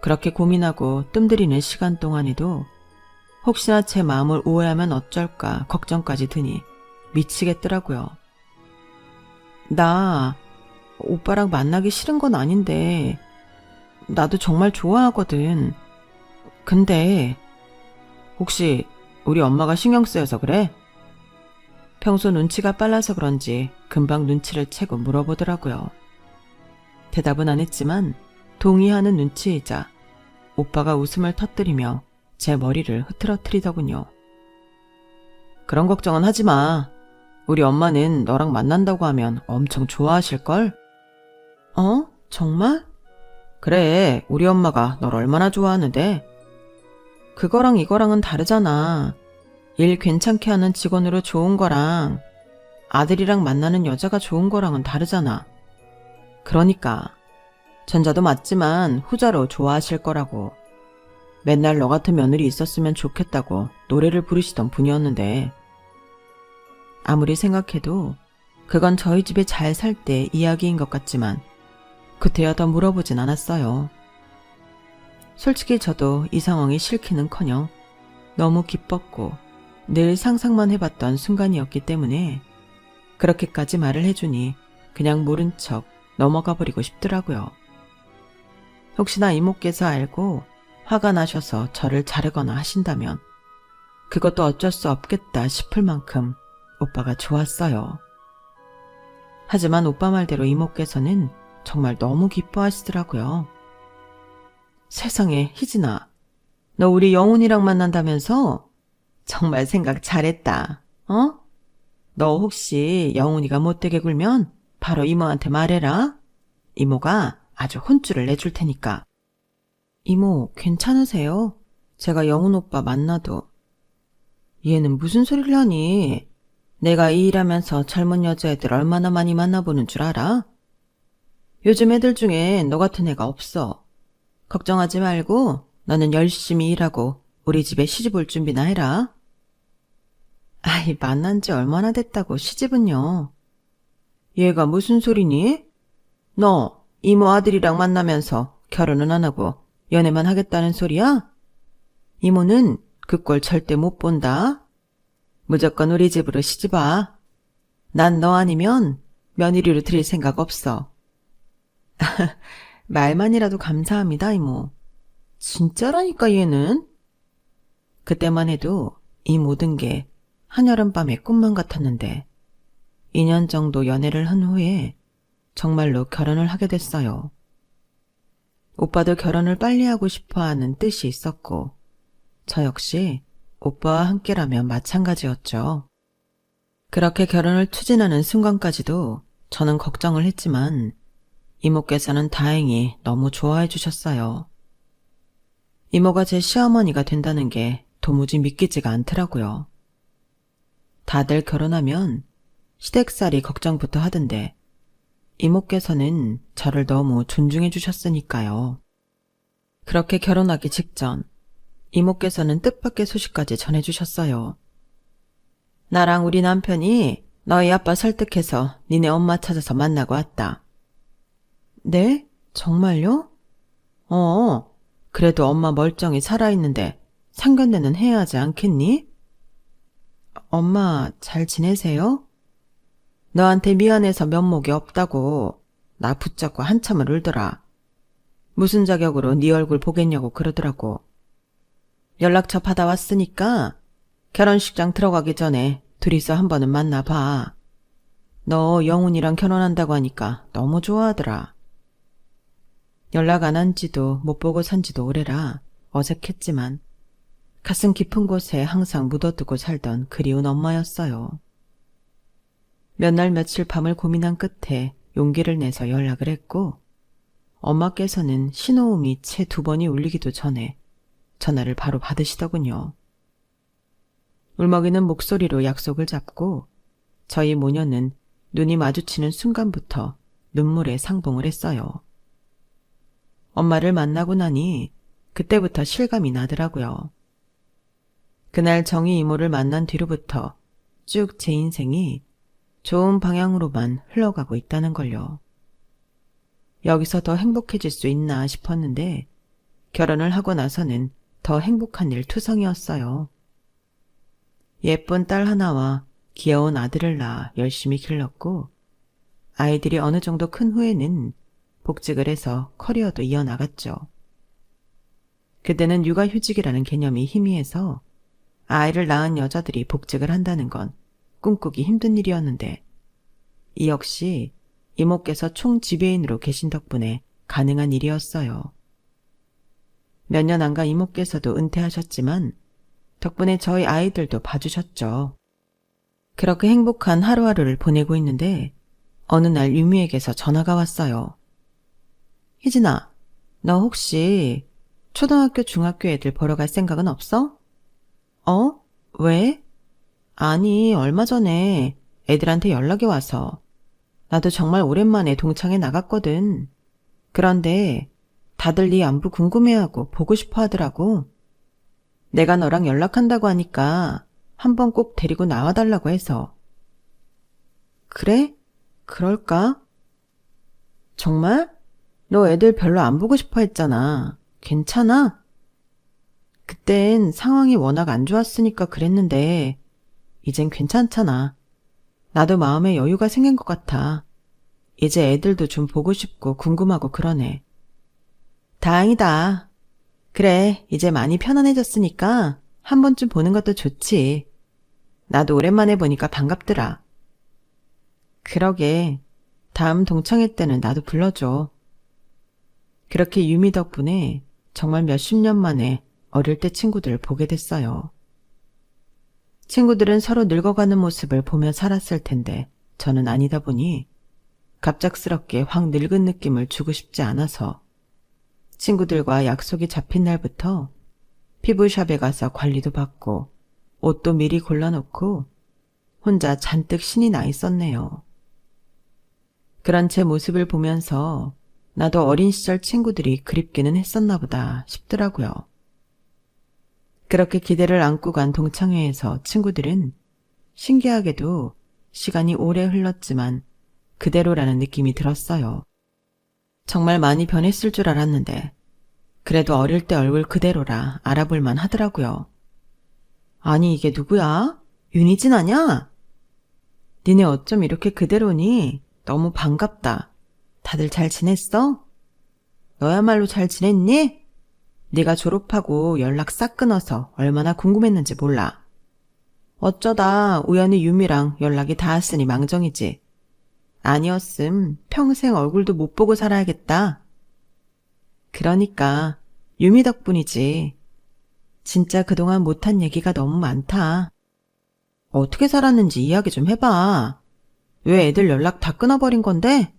그렇게 고민하고 뜸들이는 시간 동안에도 혹시나 제 마음을 오해하면 어쩔까 걱정까지 드니 미치겠더라고요. 나 오빠랑 만나기 싫은 건 아닌데 나도 정말 좋아하거든. 근데 혹시 우리 엄마가 신경 쓰여서 그래? 평소 눈치가 빨라서 그런지 금방 눈치를 채고 물어보더라고요. 대답은 안 했지만 동의하는 눈치이자 오빠가 웃음을 터뜨리며 제 머리를 흐트러뜨리더군요. 그런 걱정은 하지 마. 우리 엄마는 너랑 만난다고 하면 엄청 좋아하실걸? 어? 정말? 그래, 우리 엄마가 널 얼마나 좋아하는데? 그거랑 이거랑은 다르잖아. 일 괜찮게 하는 직원으로 좋은 거랑 아들이랑 만나는 여자가 좋은 거랑은 다르잖아. 그러니까 전자도 맞지만 후자로 좋아하실 거라고. 맨날 너 같은 며느리 있었으면 좋겠다고 노래를 부르시던 분이었는데 아무리 생각해도 그건 저희 집에 잘 살 때 이야기인 것 같지만 그때야 더 물어보진 않았어요. 솔직히 저도 이 상황이 싫기는커녕 너무 기뻤고 늘 상상만 해봤던 순간이었기 때문에 그렇게까지 말을 해주니 그냥 모른 척 넘어가 버리고 싶더라고요. 혹시나 이모께서 알고 화가 나셔서 저를 자르거나 하신다면 그것도 어쩔 수 없겠다 싶을 만큼 오빠가 좋았어요. 하지만 오빠 말대로 이모께서는 정말 너무 기뻐하시더라고요. 세상에, 희진아, 너 우리 영훈이랑 만난다면서? 정말 생각 잘했다. 어? 너 혹시 영훈이가 못되게 굴면 바로 이모한테 말해라. 이모가 아주 혼쭐을 내줄 테니까. 이모, 괜찮으세요? 제가 영훈 오빠 만나도. 얘는 무슨 소리를 하니? 내가 이 일하면서 젊은 여자애들 얼마나 많이 만나보는 줄 알아? 요즘 애들 중에 너 같은 애가 없어. 걱정하지 말고 너는 열심히 일하고 우리 집에 시집 올 준비나 해라. 아이, 만난 지 얼마나 됐다고 시집은요. 얘가 무슨 소리니? 너 이모 아들이랑 만나면서 결혼은 안 하고 연애만 하겠다는 소리야? 이모는 그 꼴 절대 못 본다. 무조건 우리 집으로 시집와. 난 너 아니면 며느리로 들일 생각 없어. 말만이라도 감사합니다, 이모. 진짜라니까 얘는. 그때만 해도 이 모든 게 한여름밤의 꿈만 같았는데 2년 정도 연애를 한 후에 정말로 결혼을 하게 됐어요. 오빠도 결혼을 빨리 하고 싶어하는 뜻이 있었고 저 역시 오빠와 함께라면 마찬가지였죠. 그렇게 결혼을 추진하는 순간까지도 저는 걱정을 했지만 이모께서는 다행히 너무 좋아해 주셨어요. 이모가 제 시어머니가 된다는 게 도무지 믿기지가 않더라고요. 다들 결혼하면 시댁살이 걱정부터 하던데 이모께서는 저를 너무 존중해 주셨으니까요. 그렇게 결혼하기 직전 이모께서는 뜻밖의 소식까지 전해주셨어요. 나랑 우리 남편이 너희 아빠 설득해서 니네 엄마 찾아서 만나고 왔다. 네? 정말요? 그래도 엄마 멀쩡히 살아있는데 상견례는 해야 하지 않겠니? 엄마 잘 지내세요? 너한테 미안해서 면목이 없다고 나 붙잡고 한참을 울더라. 무슨 자격으로 네 얼굴 보겠냐고 그러더라고. 연락처 받아왔으니까 결혼식장 들어가기 전에 둘이서 한 번은 만나봐. 너 영훈이랑 결혼한다고 하니까 너무 좋아하더라. 연락 안 한 지도 못 보고 산 지도 오래라 어색했지만 가슴 깊은 곳에 항상 묻어두고 살던 그리운 엄마였어요. 몇 날 며칠 밤을 고민한 끝에 용기를 내서 연락을 했고 엄마께서는 신호음이 채 2번이 울리기도 전에 전화를 바로 받으시더군요. 울먹이는 목소리로 약속을 잡고 저희 모녀는 눈이 마주치는 순간부터 눈물에 상봉을 했어요. 엄마를 만나고 나니 그때부터 실감이 나더라고요. 그날 정희 이모를 만난 뒤로부터 쭉 제 인생이 좋은 방향으로만 흘러가고 있다는 걸요. 여기서 더 행복해질 수 있나 싶었는데 결혼을 하고 나서는 더 행복한 일 투성이었어요. 예쁜 딸 하나와 귀여운 아들을 낳아 열심히 길렀고 아이들이 어느 정도 큰 후에는 복직을 해서 커리어도 이어나갔죠. 그때는 육아휴직이라는 개념이 희미해서 아이를 낳은 여자들이 복직을 한다는 건 꿈꾸기 힘든 일이었는데 이 역시 이모께서 총지배인으로 계신 덕분에 가능한 일이었어요. 몇 년 안가 이모께서도 은퇴하셨지만 덕분에 저희 아이들도 봐주셨죠. 그렇게 행복한 하루하루를 보내고 있는데 어느 날 유미에게서 전화가 왔어요. 희진아, 너 혹시 초등학교, 중학교 애들 보러 갈 생각은 없어? 어? 왜? 아니, 얼마 전에 애들한테 연락이 와서 나도 정말 오랜만에 동창회 나갔거든. 그런데 다들 네 안부 궁금해하고 보고 싶어 하더라고. 내가 너랑 연락한다고 하니까 한번 꼭 데리고 나와달라고 해서. 그래? 그럴까? 정말? 너 애들 별로 안 보고 싶어 했잖아. 괜찮아? 그땐 상황이 워낙 안 좋았으니까 그랬는데 이젠 괜찮잖아. 나도 마음에 여유가 생긴 것 같아. 이제 애들도 좀 보고 싶고 궁금하고 그러네. 다행이다. 그래, 이제 많이 편안해졌으니까 한 번쯤 보는 것도 좋지. 나도 오랜만에 보니까 반갑더라. 그러게, 다음 동창회 때는 나도 불러줘. 그렇게 유미 덕분에 정말 몇십 년 만에 어릴 때 친구들을 보게 됐어요. 친구들은 서로 늙어가는 모습을 보며 살았을 텐데 저는 아니다 보니 갑작스럽게 확 늙은 느낌을 주고 싶지 않아서 친구들과 약속이 잡힌 날부터 피부샵에 가서 관리도 받고 옷도 미리 골라놓고 혼자 잔뜩 신이 나 있었네요. 그런 제 모습을 보면서 나도 어린 시절 친구들이 그립기는 했었나 보다 싶더라고요. 그렇게 기대를 안고 간 동창회에서 친구들은 신기하게도 시간이 오래 흘렀지만 그대로라는 느낌이 들었어요. 정말 많이 변했을 줄 알았는데 그래도 어릴 때 얼굴 그대로라 알아볼만 하더라고요. 아니 이게 누구야? 윤희진 아냐? 니네 어쩜 이렇게 그대로니? 너무 반갑다. 다들 잘 지냈어? 너야말로 잘 지냈니? 네가 졸업하고 연락 싹 끊어서 얼마나 궁금했는지 몰라. 어쩌다 우연히 유미랑 연락이 닿았으니 망정이지. 아니었음 평생 얼굴도 못 보고 살아야겠다. 그러니까 유미 덕분이지. 진짜 그동안 못한 얘기가 너무 많다. 어떻게 살았는지 이야기 좀 해봐. 왜 애들 연락 다 끊어버린 건데?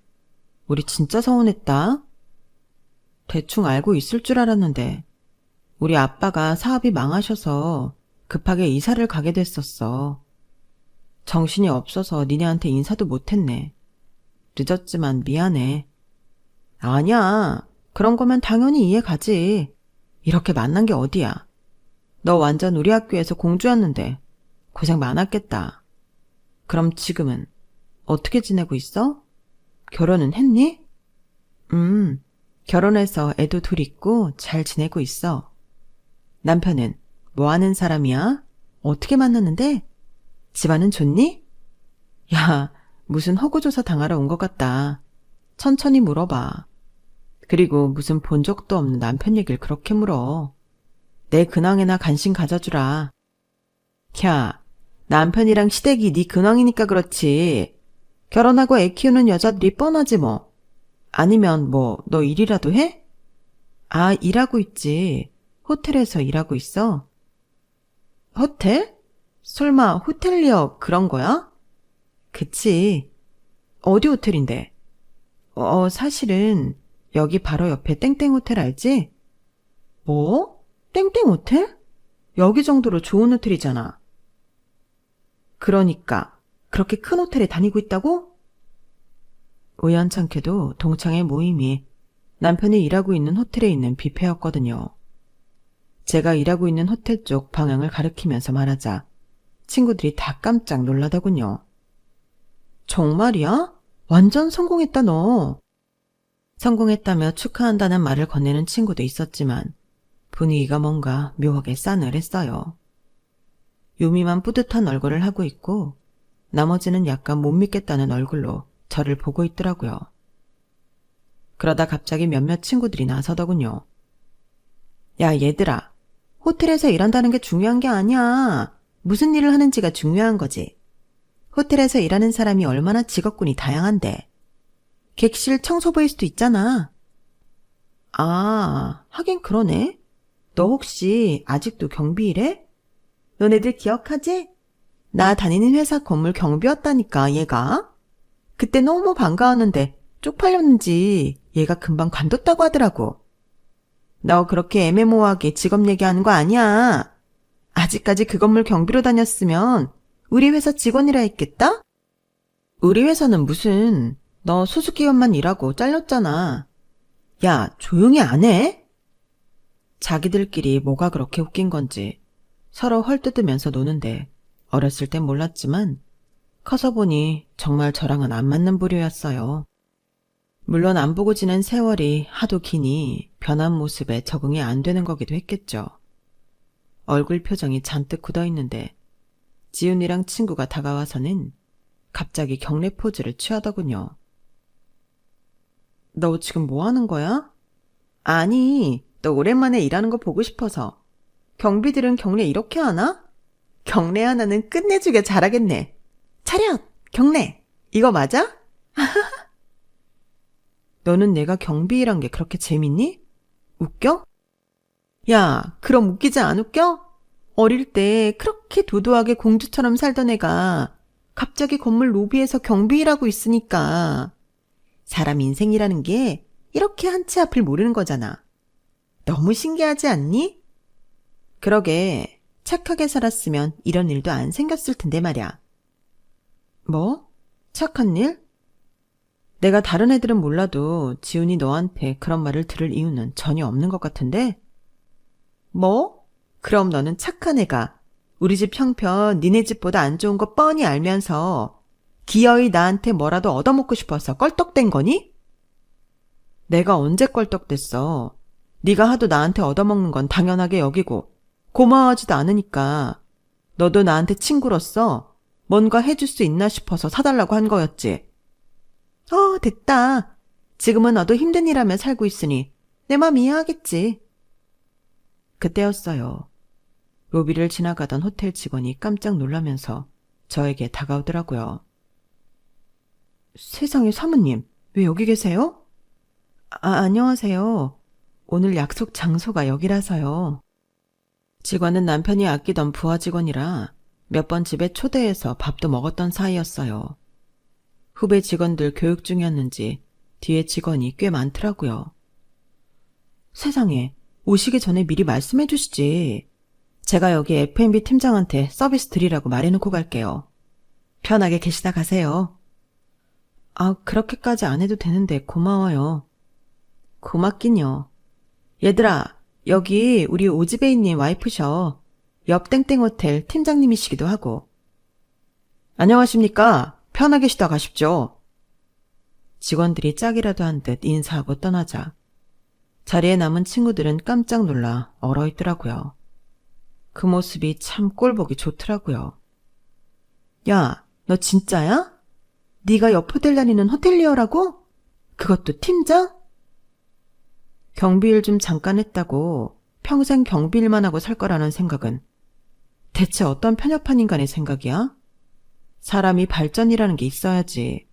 우리 진짜 서운했다. 대충 알고 있을 줄 알았는데 우리 아빠가 사업이 망하셔서 급하게 이사를 가게 됐었어. 정신이 없어서 니네한테 인사도 못했네. 늦었지만 미안해. 아니야. 그런 거면 당연히 이해 가지. 이렇게 만난 게 어디야. 너 완전 우리 학교에서 공주였는데 고생 많았겠다. 그럼 지금은 어떻게 지내고 있어? 결혼은 했니? 결혼해서 애도 둘 있고 잘 지내고 있어. 남편은 뭐 하는 사람이야? 어떻게 만났는데? 집안은 좋니? 야, 무슨 허구조사 당하러 온 것 같다. 천천히 물어봐. 그리고 무슨 본 적도 없는 남편 얘기를 그렇게 물어. 내 근황에나 관심 가져주라. 야, 남편이랑 시댁이 네 근황이니까 그렇지. 결혼하고 애 키우는 여자들이 뻔하지 뭐. 아니면 뭐 너 일이라도 해? 아, 일하고 있지. 호텔에서 일하고 있어. 호텔? 설마 호텔리어 그런 거야? 그치. 어디 호텔인데? 사실은 여기 바로 옆에 땡땡 호텔 알지? 뭐? 땡땡 호텔? 여기 정도로 좋은 호텔이잖아. 그러니까 그렇게 큰 호텔에 다니고 있다고? 우연찮게도 동창회 모임이 남편이 일하고 있는 호텔에 있는 뷔페였거든요. 제가 일하고 있는 호텔 쪽 방향을 가리키면서 말하자 친구들이 다 깜짝 놀라더군요. 정말이야? 완전 성공했다 너. 성공했다며 축하한다는 말을 건네는 친구도 있었지만 분위기가 뭔가 묘하게 싸늘했어요. 유미만 뿌듯한 얼굴을 하고 있고 나머지는 약간 못 믿겠다는 얼굴로 저를 보고 있더라고요. 그러다 갑자기 몇몇 친구들이 나서더군요. 야, 얘들아. 호텔에서 일한다는 게 중요한 게 아니야. 무슨 일을 하는지가 중요한 거지. 호텔에서 일하는 사람이 얼마나 직업군이 다양한데. 객실 청소부일 수도 있잖아. 아, 하긴 그러네. 너 혹시 아직도 경비 일해? 너네들 기억하지? 나 다니는 회사 건물 경비였다니까, 얘가. 그때 너무 반가웠는데 쪽팔렸는지 얘가 금방 관뒀다고 하더라고. 너 그렇게 애매모호하게 직업 얘기하는 거 아니야. 아직까지 그 건물 경비로 다녔으면 우리 회사 직원이라 했겠다? 우리 회사는 무슨, 너 수습기간만 일하고 잘렸잖아. 야, 조용히 안 해? 자기들끼리 뭐가 그렇게 웃긴 건지 서로 헐뜯으면서 노는데 어렸을 땐 몰랐지만 커서 보니 정말 저랑은 안 맞는 부류였어요. 물론 안 보고 지낸 세월이 하도 기니 변한 모습에 적응이 안 되는 거기도 했겠죠. 얼굴 표정이 잔뜩 굳어있는데 지훈이랑 친구가 다가와서는 갑자기 경례 포즈를 취하더군요. 너 지금 뭐 하는 거야? 아니, 너 오랜만에 일하는 거 보고 싶어서. 경비들은 경례 이렇게 하나? 경례 하나는 끝내주게 잘하겠네. 차렷! 경례! 이거 맞아? 너는 내가 경비일한 게 그렇게 재밌니? 웃겨? 야, 그럼 웃기지 안 웃겨? 어릴 때 그렇게 도도하게 공주처럼 살던 애가 갑자기 건물 로비에서 경비일하고 있으니까 사람 인생이라는 게 이렇게 한 치 앞을 모르는 거잖아. 너무 신기하지 않니? 그러게 착하게 살았으면 이런 일도 안 생겼을 텐데 말이야. 뭐? 착한 일? 내가 다른 애들은 몰라도 지훈이 너한테 그런 말을 들을 이유는 전혀 없는 것 같은데? 뭐? 그럼 너는 착한 애가 우리 집 형편 니네 집보다 안 좋은 거 뻔히 알면서 기어이 나한테 뭐라도 얻어먹고 싶어서 껄떡댄 거니? 내가 언제 껄떡댔어? 네가 하도 나한테 얻어먹는 건 당연하게 여기고 고마워하지도 않으니까 너도 나한테 친구로서 뭔가 해줄 수 있나 싶어서 사달라고 한 거였지. 됐다. 지금은 너도 힘든 일하며 살고 있으니 내 맘 이해하겠지. 그때였어요. 로비를 지나가던 호텔 직원이 깜짝 놀라면서 저에게 다가오더라고요. 세상에 사모님, 왜 여기 계세요? 안녕하세요. 오늘 약속 장소가 여기라서요. 직원은 남편이 아끼던 부하 직원이라 몇 번 집에 초대해서 밥도 먹었던 사이였어요. 후배 직원들 교육 중이었는지 뒤에 직원이 꽤 많더라고요. 세상에, 오시기 전에 미리 말씀해 주시지. 제가 여기 F&B 팀장한테 서비스 드리라고 말해놓고 갈게요. 편하게 계시다 가세요. 그렇게까지 안 해도 되는데 고마워요. 고맙긴요. 얘들아, 여기 우리 오지배이님 와이프셔. 옆 땡땡 호텔 팀장님이시기도 하고. 안녕하십니까? 편하게 쉬다 가십시오. 직원들이 짝이라도 한 듯 인사하고 떠나자 자리에 남은 친구들은 깜짝 놀라 얼어있더라고요. 그 모습이 참 꼴보기 좋더라고요. 야, 너 진짜야? 네가 옆 호텔 다니는 호텔리어라고? 그것도 팀장? 경비일 좀 잠깐 했다고 평생 경비일만 하고 살 거라는 생각은 대체 어떤 편협한 인간의 생각이야? 사람이 발전이라는 게 있어야지.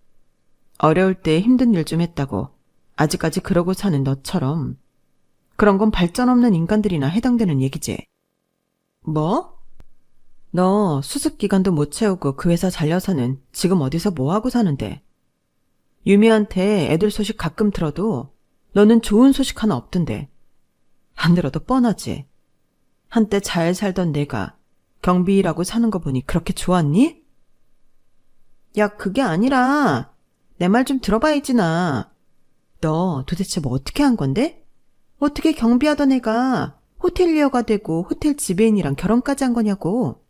어려울 때 힘든 일 좀 했다고 아직까지 그러고 사는 너처럼 그런 건 발전 없는 인간들이나 해당되는 얘기지. 뭐? 너 수습기간도 못 채우고 그 회사 잘려서는 지금 어디서 뭐하고 사는데? 유미한테 애들 소식 가끔 들어도 너는 좋은 소식 하나 없던데. 안 들어도 뻔하지. 한때 잘 살던 내가 경비일하고 사는 거 보니 그렇게 좋았니? 야, 그게 아니라 내 말 좀 들어봐야지 나. 너 도대체 뭐 어떻게 한 건데? 어떻게 경비하던 애가 호텔리어가 되고 호텔 지배인이랑 결혼까지 한 거냐고.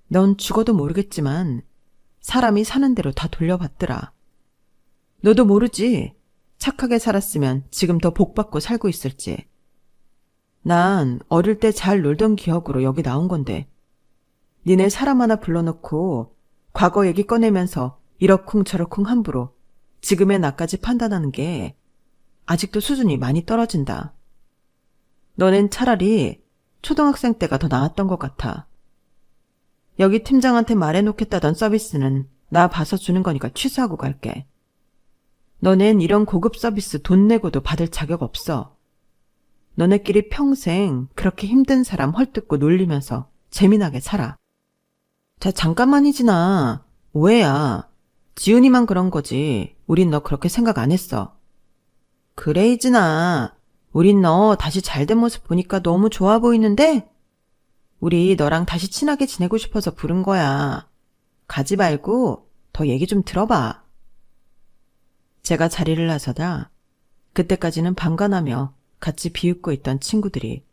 넌 죽어도 모르겠지만 사람이 사는 대로 다 돌려받더라. 너도 모르지. 착하게 살았으면 지금 더 복받고 살고 있을지. 난 어릴 때 잘 놀던 기억으로 여기 나온 건데 니네 사람 하나 불러놓고 과거 얘기 꺼내면서 이러쿵저러쿵 함부로 지금의 나까지 판단하는 게 아직도 수준이 많이 떨어진다. 너넨 차라리 초등학생 때가 더 나았던 것 같아. 여기 팀장한테 말해놓겠다던 서비스는 나 봐서 주는 거니까 취소하고 갈게. 너넨 이런 고급 서비스 돈 내고도 받을 자격 없어. 너네끼리 평생 그렇게 힘든 사람 헐뜯고 놀리면서 재미나게 살아. 자, 잠깐만이지나. 오해야. 지훈이만 그런 거지. 우린 너 그렇게 생각 안 했어. 그래, 이진아. 우린 너 다시 잘된 모습 보니까 너무 좋아 보이는데? 우리 너랑 다시 친하게 지내고 싶어서 부른 거야. 가지 말고 더 얘기 좀 들어봐. 제가 자리를 나서다 그때까지는 방관하며 같이 비웃고 있던 친구들이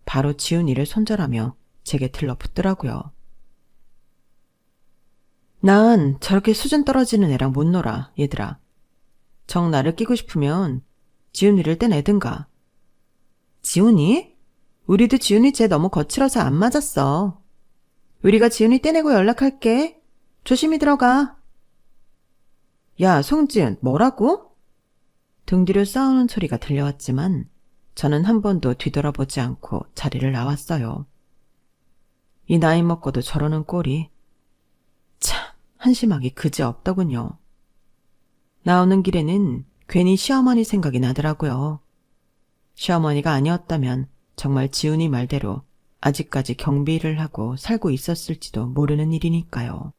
바로 지훈이를 손절하며 제게 들러붙더라고요. 난 저렇게 수준 떨어지는 애랑 못 놀아, 얘들아. 정 나를 끼고 싶으면 지훈이를 떼내든가. 지훈이? 우리도 지훈이 쟤 너무 거칠어서 안 맞았어. 우리가 지훈이 떼내고 연락할게. 조심히 들어가. 야, 송지은, 뭐라고? 등 뒤로 싸우는 소리가 들려왔지만 저는 한 번도 뒤돌아보지 않고 자리를 나왔어요. 이 나이 먹고도 저러는 꼴이 참 한심하기 그지없더군요. 나오는 길에는 괜히 시어머니 생각이 나더라고요. 시어머니가 아니었다면 정말 지훈이 말대로 아직까지 경비를 하고 살고 있었을지도 모르는 일이니까요.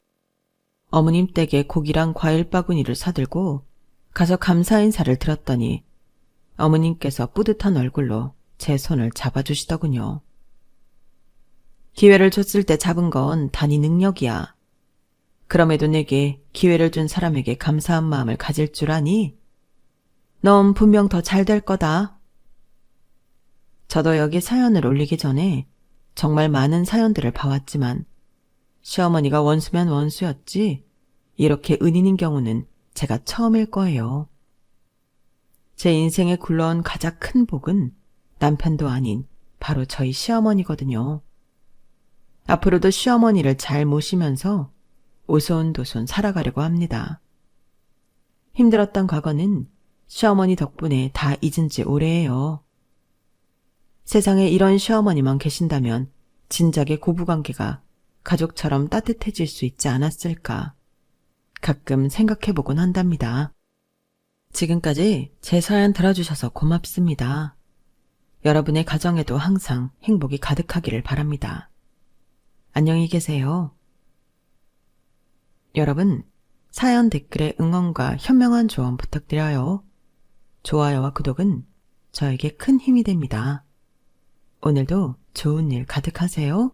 어머님 댁에 고기랑 과일 바구니를 사들고 가서 감사 인사를 드렸더니 어머님께서 뿌듯한 얼굴로 제 손을 잡아주시더군요. 기회를 줬을 때 잡은 건 단히 능력이야. 그럼에도 내게 기회를 준 사람에게 감사한 마음을 가질 줄 아니? 넌 분명 더 잘 될 거다. 저도 여기 사연을 올리기 전에 정말 많은 사연들을 봐왔지만 시어머니가 원수면 원수였지 이렇게 은인인 경우는 제가 처음일 거예요. 제 인생에 굴러온 가장 큰 복은 남편도 아닌 바로 저희 시어머니거든요. 앞으로도 시어머니를 잘 모시면서 오손도손 살아가려고 합니다. 힘들었던 과거는 시어머니 덕분에 다 잊은 지 오래예요. 세상에 이런 시어머니만 계신다면 진작에 고부관계가 가족처럼 따뜻해질 수 있지 않았을까 가끔 생각해보곤 한답니다. 지금까지 제 사연 들어주셔서 고맙습니다. 여러분의 가정에도 항상 행복이 가득하기를 바랍니다. 안녕히 계세요. 여러분, 사연 댓글에 응원과 현명한 조언 부탁드려요. 좋아요와 구독은 저에게 큰 힘이 됩니다. 오늘도 좋은 일 가득하세요.